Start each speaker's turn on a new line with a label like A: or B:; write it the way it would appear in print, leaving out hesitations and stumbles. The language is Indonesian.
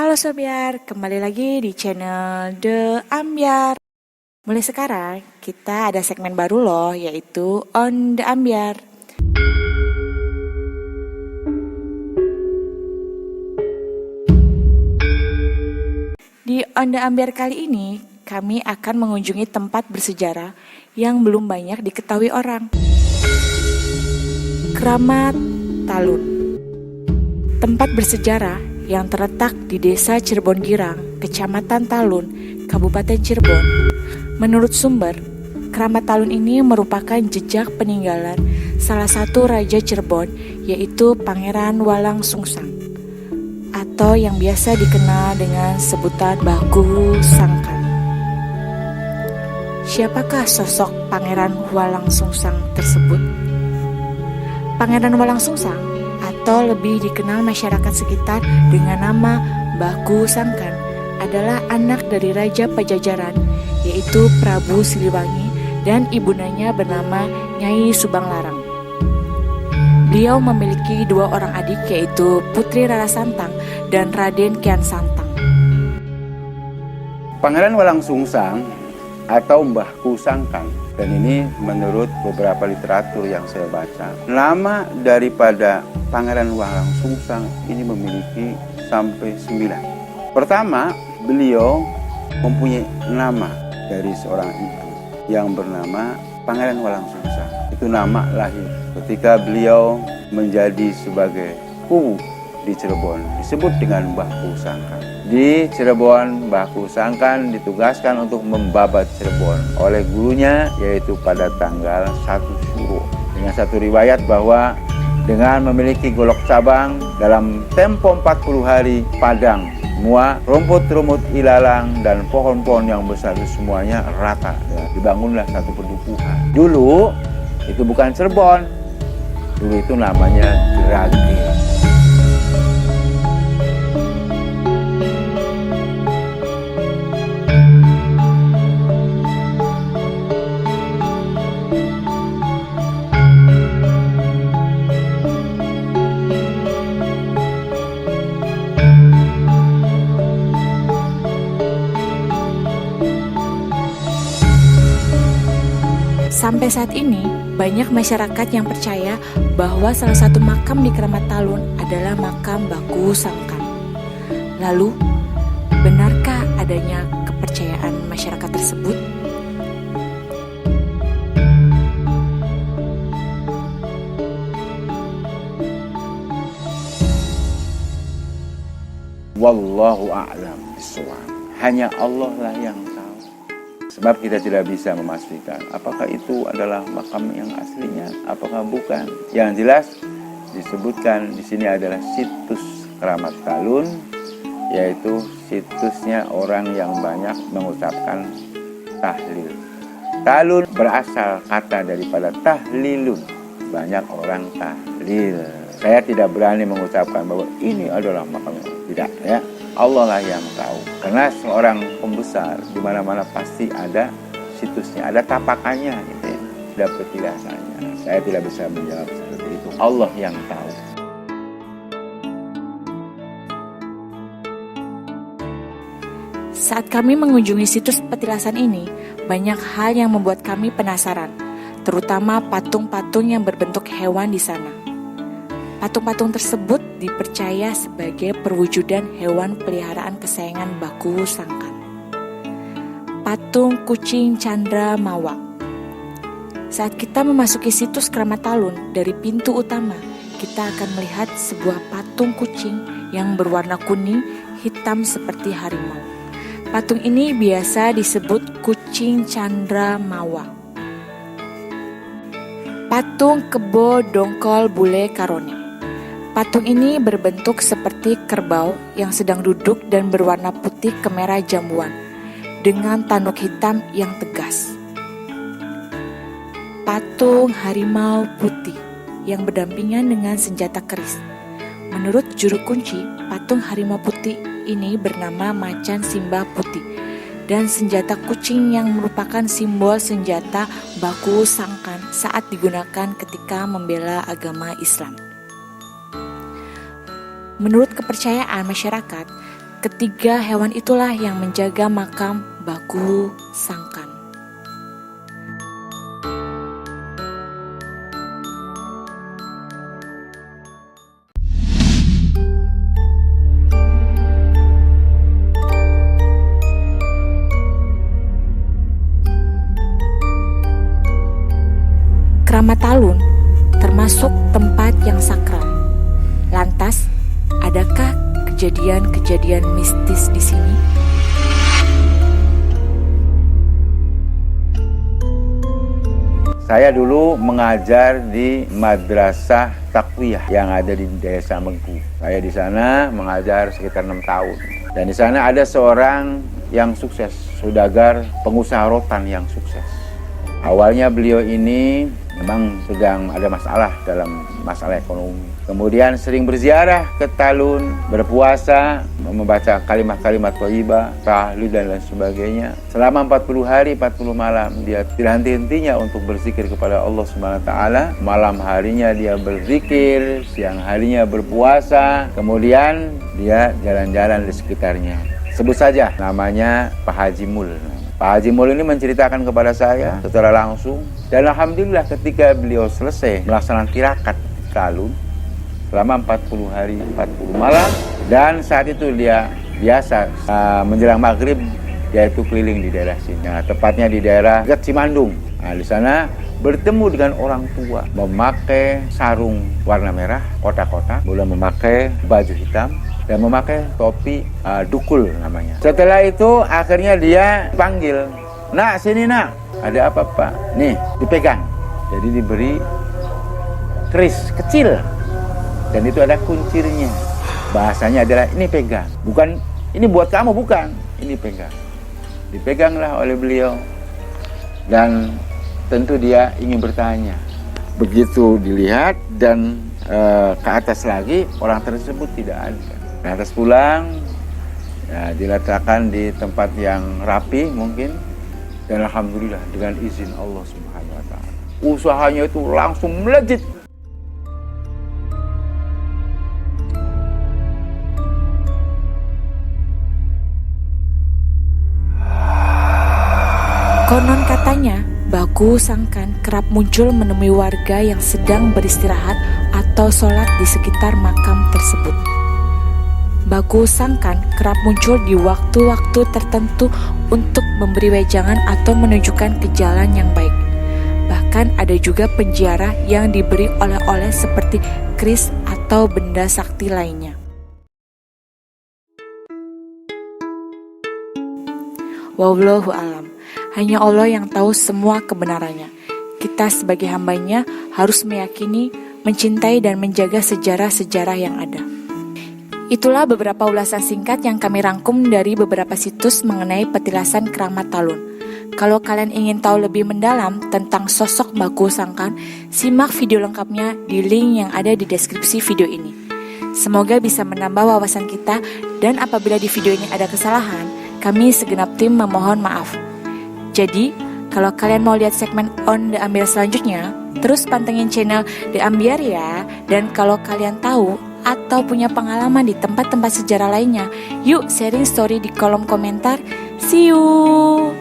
A: Halo Sobiar, kembali lagi di channel The Ambyar. Mulai sekarang kita ada segmen baru loh, yaitu On The Ambyar. Di On The Ambyar kali ini, kami akan mengunjungi tempat bersejarah yang belum banyak diketahui orang. Keramat Talun. Tempat bersejarah yang terletak di Desa Cirebon Girang, Kecamatan Talun, Kabupaten Cirebon. Menurut sumber, Keramat Talun ini merupakan jejak peninggalan salah satu Raja Cirebon, yaitu Pangeran Walang Sungsang, atau yang biasa dikenal dengan sebutan Baku Sangkan. Siapakah sosok Pangeran Walang Sungsang tersebut? Pangeran Walang Sungsang atau lebih dikenal masyarakat sekitar dengan nama Baku Sangkan adalah anak dari Raja Pajajaran, yaitu Prabu Siliwangi, dan ibundanya bernama Nyai Subang Larang. Beliau memiliki dua orang adik, yaitu Putri Rara Santang dan Raden Kian Santang.
B: Pangeran Walang Sungsang atau Mbahku Sangkan, dan ini menurut beberapa literatur yang saya baca, nama daripada Pangeran Walang Sungsang ini memiliki sampai 9. Pertama, beliau mempunyai nama dari seorang ibu yang bernama Pangeran Walang Sungsang. Itu nama lahir. Ketika beliau menjadi sebagai kuwu di Cirebon, disebut dengan Mbahku Sangkan. Di Cirebon, Mbahku Sangkan ditugaskan untuk membabat Cirebon oleh gurunya, yaitu pada tanggal 1 Syuro. Dengan satu riwayat bahwa dengan memiliki golok cabang dalam tempo 40 hari, padang, semua rumput-rumput ilalang dan pohon-pohon yang besar itu semuanya rata. Ya, dibangunlah satu pedukuhan. Dulu itu bukan Cirebon, dulu itu namanya Grage.
A: Sampai saat ini, banyak masyarakat yang percaya bahwa salah satu makam di Keramat Talun adalah makam Baku Sangkan. Lalu, benarkah adanya kepercayaan masyarakat tersebut?
B: Wallahu a'lam bishawab. Hanya Allah lah yang tahu. Sebab kita tidak bisa memastikan apakah itu adalah makam yang aslinya, apakah bukan. Yang jelas disebutkan di sini adalah situs Keramat Talun, yaitu situsnya orang yang banyak mengucapkan tahlil. Talun berasal kata daripada tahlilun, banyak orang tahlil. Saya tidak berani mengucapkan bahwa ini adalah makam, tidak ya. Allah lah yang tahu. Karena seorang pembesar di mana-mana pasti ada situsnya, ada tapakannya gitu ya. Ada petilasannya. Saya tidak bisa menjawab seperti itu. Allah yang tahu.
A: Saat kami mengunjungi situs petilasan ini, banyak hal yang membuat kami penasaran, terutama patung-patung yang berbentuk hewan di sana. Patung-patung tersebut dipercaya sebagai perwujudan hewan peliharaan kesayangan Baku Sangkan. Patung kucing Candra Mawa. Saat kita memasuki situs Keramat Talun dari pintu utama, kita akan melihat sebuah patung kucing yang berwarna kuning hitam seperti harimau. Patung ini biasa disebut kucing Candra Mawa. Patung Kebo Dongkol Bule Karone. Patung ini berbentuk seperti kerbau yang sedang duduk dan berwarna putih kemerah jambuan dengan tanduk hitam yang tegas. Patung harimau putih yang berdampingan dengan senjata keris. Menurut juru kunci, patung harimau putih ini bernama Macan Simbah Putih, dan senjata kucing yang merupakan simbol senjata Baku Sangkan saat digunakan ketika membela agama Islam. Menurut kepercayaan masyarakat, Ketiga hewan itulah yang menjaga makam Baku Sangkan. Keramat Talun termasuk tempat yang sakral. Lantas, adakah kejadian-kejadian mistis di sini?
B: Saya dulu mengajar di Madrasah Taqwiyah yang ada di Desa Mengku. Saya di sana mengajar sekitar 6 tahun. Dan di sana ada seorang yang sukses, saudagar pengusaha rotan yang sukses. Awalnya beliau ini memang sedang ada masalah dalam masalah ekonomi. Kemudian sering berziarah ke Talun, berpuasa, membaca kalimat-kalimat thayyibah, tahlil dan lain sebagainya. Selama 40 hari, 40 malam dia tidak henti-hentinya untuk berzikir kepada Allah Subhanahu wa taala. Malam harinya dia berzikir, siang harinya berpuasa, kemudian dia jalan-jalan di sekitarnya. Sebut saja namanya Pak Haji Mul. Pak Haji Mul ini menceritakan kepada saya secara langsung, dan alhamdulillah ketika beliau selesai melaksanakan tirakat di Talun selama 40 hari 40 malam, dan saat itu dia biasa menjelang maghrib dia itu keliling di daerah sini, tepatnya di daerah dekat Cimandung. Di sana bertemu dengan orang tua memakai sarung warna merah kotak-kotak, boleh memakai baju hitam dan memakai topi dukul namanya. Setelah itu akhirnya dia panggil, "Nak, sini nak, ada apa Pak?" Nih, dipegang. Jadi diberi keris kecil dan itu ada kuncirnya. Bahasanya adalah ini pegang, bukan ini buat kamu, bukan, ini pegang. Dipeganglah oleh beliau dan tentu dia ingin bertanya. Begitu dilihat dan ke atas lagi orang tersebut tidak ada. Lantas pulang, ya, diletakkan di tempat yang rapi mungkin, dan alhamdulillah dengan izin Allah Subhanahu wa taala, usahanya itu langsung melejit.
A: Konon katanya, Baku Sangkan kerap muncul menemui warga yang sedang beristirahat atau sholat di sekitar makam tersebut. Baku Sangkan kerap muncul di waktu-waktu tertentu untuk memberi wejangan atau menunjukkan ke jalan yang baik. Bahkan ada juga penziarah yang diberi oleh-oleh seperti keris atau benda sakti lainnya. Wallahu alam. Hanya Allah yang tahu semua kebenarannya. Kita sebagai hambanya harus meyakini, mencintai dan menjaga sejarah-sejarah yang ada. Itulah beberapa ulasan singkat yang kami rangkum dari beberapa situs mengenai petilasan Keramat Talun. Kalau kalian ingin tahu lebih mendalam tentang sosok Baku Sangkan, simak video lengkapnya di link yang ada di deskripsi video ini. Semoga bisa menambah wawasan kita, dan apabila di video ini ada kesalahan, kami segenap tim memohon maaf. Jadi, kalau kalian mau lihat segmen On The Ambiar selanjutnya, terus pantengin channel The Ambiar ya. Dan kalau kalian tahu atau punya pengalaman di tempat-tempat sejarah lainnya, yuk sharing story di kolom komentar. See you!